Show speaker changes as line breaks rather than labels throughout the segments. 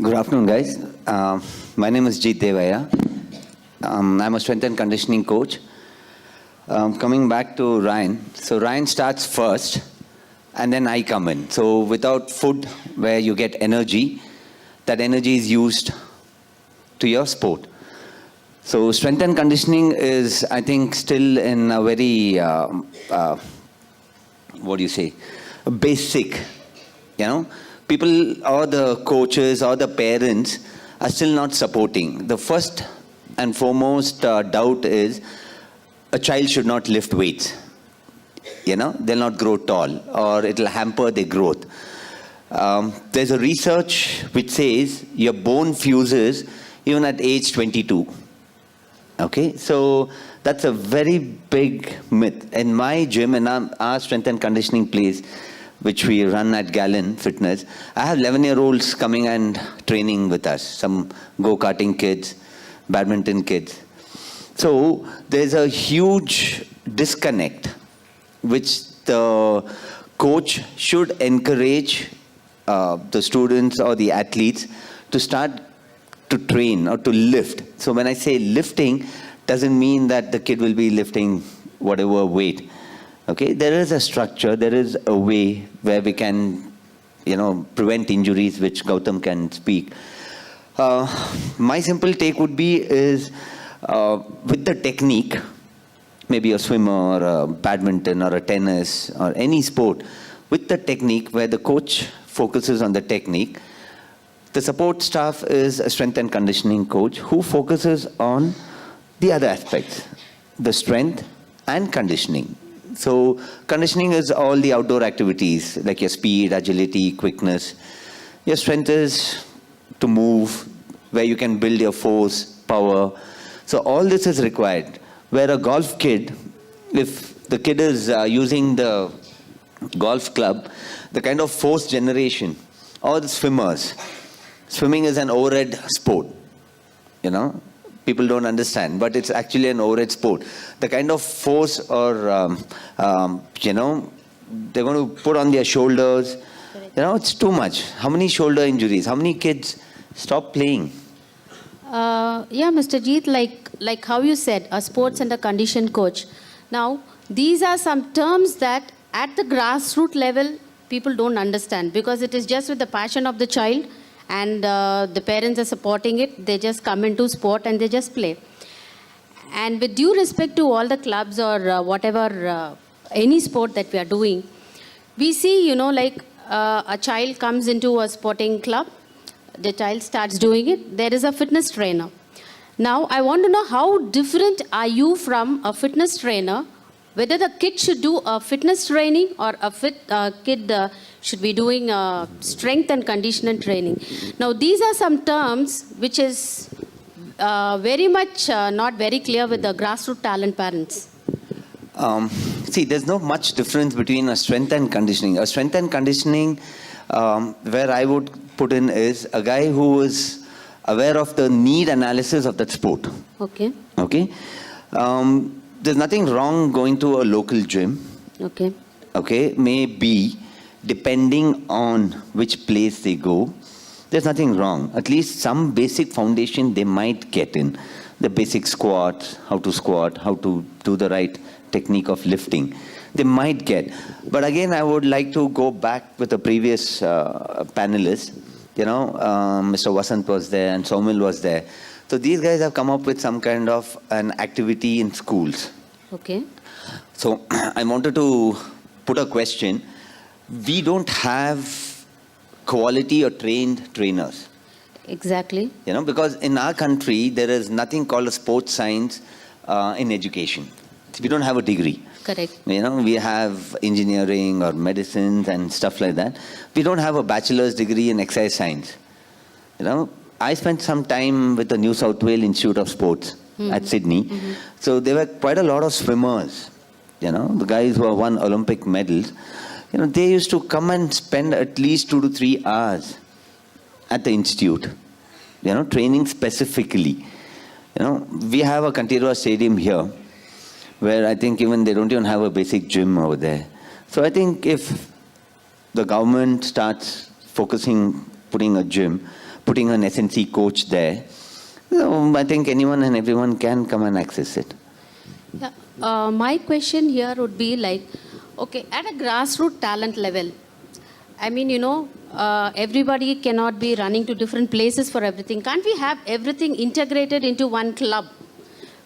Good afternoon, guys. My name is Jeeth Devaiah. I'm a strength and conditioning coach. Coming back to Ryan. So Ryan starts first, and then I come in. So without food, where you get energy, that energy is used to your sport. So strength and conditioning is, I think, still in a very, basic, people or the coaches or the parents are still not supporting. The first and foremost doubt is a child should not lift weights. They'll not grow tall or it'll hamper their growth. There's a research which says your bone fuses even at age 22. Okay, so that's a very big myth. In my gym, in our strength and conditioning place, which we run at Galen Fitness, I have 11-year-olds coming and training with us. Some go-karting kids, badminton kids. So there's a huge disconnect, which the coach should encourage the students or the athletes to start to train or to lift. So when I say lifting, doesn't mean that the kid will be lifting whatever weight. Okay, there is a structure, there is a way where we can, prevent injuries, which Gautam can speak. My simple take would be is with the technique, maybe a swimmer or a badminton or a tennis or any sport, with the technique where the coach focuses on the technique, the support staff is a strength and conditioning coach who focuses on the other aspects, the strength and conditioning. So conditioning is all the outdoor activities like your speed, agility, quickness. Your strength is to move, where you can build your force, power. So all this is required. Where a golf kid, if the kid is using the golf club, the kind of force generation, or the swimmers. Swimming is an overhead sport, People don't understand, but it's actually an overhead sport. The kind of force or, they're going to put on their shoulders, it's too much. How many shoulder injuries? How many kids stop playing?
Mr. Jeeth, like how you said, a sports and a condition coach. Now, these are some terms that at the grassroots level, people don't understand because it is just with the passion of the child. And the parents are supporting it. They just come into sport and they just play. And with due respect to all the clubs or whatever, any sport that we are doing, we see, a child comes into a sporting club, the child starts doing it, there is a fitness trainer. Now, I want to know how different are you from a fitness trainer, whether the kid should do a fitness training or a kid should be doing strength and conditioning training. Now, these are some terms which is very much not very clear with the grassroots talent parents.
See, there's not much difference between a strength and conditioning. A strength and conditioning, where I would put in is a guy who is aware of the need analysis of that sport.
Okay.
Okay. There's nothing wrong going to a local gym.
Okay.
Okay, maybe depending on which place they go, there's nothing wrong. At least some basic foundation they might get in. The basic squats, how to do the right technique of lifting. They might get. But again, I would like to go back with the previous panelist. Mr. Vasant was there and Somil was there. So these guys have come up with some kind of an activity in schools.
Okay.
So I wanted to put a question. We don't have quality or trained trainers.
Exactly.
Because in our country, there is nothing called a sports science in education. We don't have a degree.
Correct.
We have engineering or medicine and stuff like that. We don't have a bachelor's degree in exercise science. I spent some time with the New South Wales Institute of Sports at Sydney. Mm-hmm. So there were quite a lot of swimmers, the guys who have won Olympic medals. They used to come and spend at least 2 to 3 hours at the institute, training specifically. We have a Kantirwa stadium here, where I think even they don't even have a basic gym over there. So I think if the government starts putting a gym, putting an SNC coach there. So I think anyone and everyone can come and access it.
Yeah. My question here would be like, okay, at a grassroots talent level, I mean, everybody cannot be running to different places for everything. Can't we have everything integrated into one club?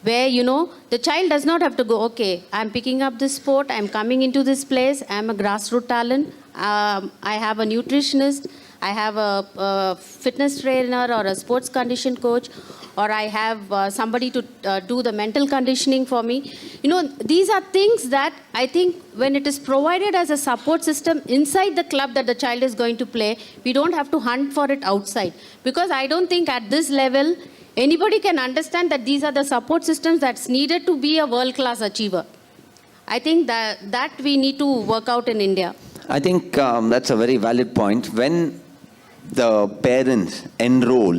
Where, the child does not have to go, okay, I'm picking up this sport, I'm coming into this place, I'm a grassroots talent, I have a nutritionist, I have a fitness trainer or a sports condition coach, or I have somebody to do the mental conditioning for me. These are things that I think when it is provided as a support system inside the club that the child is going to play, we don't have to hunt for it outside. Because I don't think at this level, anybody can understand that these are the support systems that's needed to be a world-class achiever. I think that we need to work out in India.
I think that's a very valid point. When the parents enroll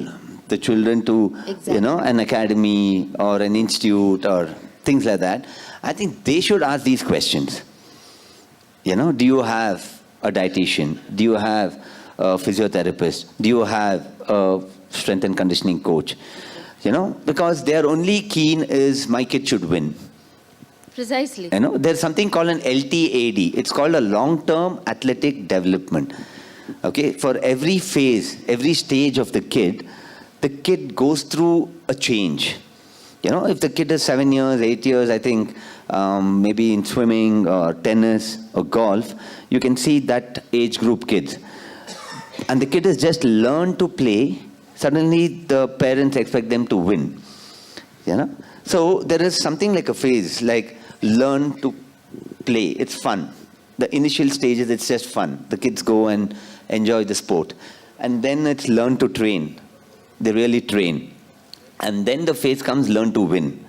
the children to,
Exactly.
an academy or an institute or things like that, I think they should ask these questions. Do you have a dietitian? Do you have a physiotherapist? Do you have a strength and conditioning coach? Because their only keen is my kid should win.
Precisely.
There's something called an LTAD. It's called a long-term athletic development. Okay, for every phase, every stage of the kid goes through a change. If the kid is 7 years, 8 years, I think maybe in swimming or tennis or golf, you can see that age group kids. And the kid has just learned to play. Suddenly the parents expect them to win. So there is something like a phase, like learn to play. It's fun. The initial stages, it's just fun. The kids go and enjoy the sport. And then it's learn to train. They really train. And then the phase comes learn to win.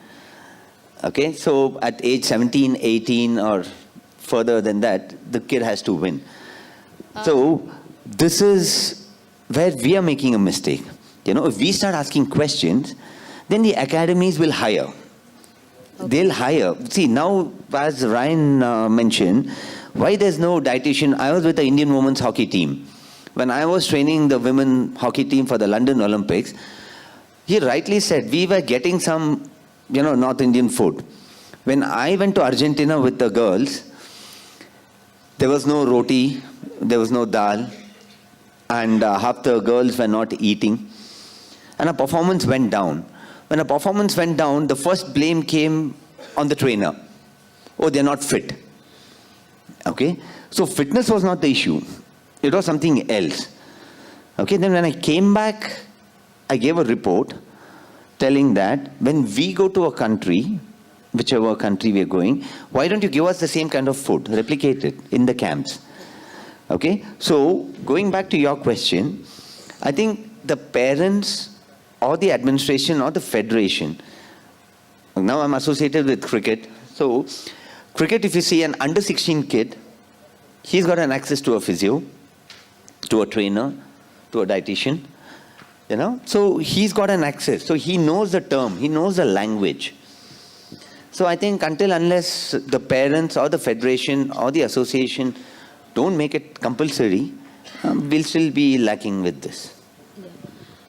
Okay, so at age 17, 18 or further than that, the kid has to win. So this is where we are making a mistake. If we start asking questions, then the academies will hire. Okay. They'll hire. See, now, as Ryan mentioned, why there's no dietitian? I was with the Indian women's hockey team. When I was training the women hockey team for the London Olympics, he rightly said, we were getting some, North Indian food. When I went to Argentina with the girls, there was no roti, there was no dal, and half the girls were not eating. And our performance went down. When our performance went down, the first blame came on the trainer. Oh, they're not fit. Okay? So fitness was not the issue. It was something else. Okay? Then when I came back, I gave a report telling that when we go to a country, whichever country we are going, why don't you give us the same kind of food, replicate it in the camps? Okay? So going back to your question, I think the parents or the administration or the federation, now I'm associated with cricket. So cricket, if you see an under 16 kid, he's got an access to a physio, to a trainer, to a dietitian. So he's got an access. So he knows the term, he knows the language. So I think unless the parents or the federation or the association don't make it compulsory, we'll still be lacking with this.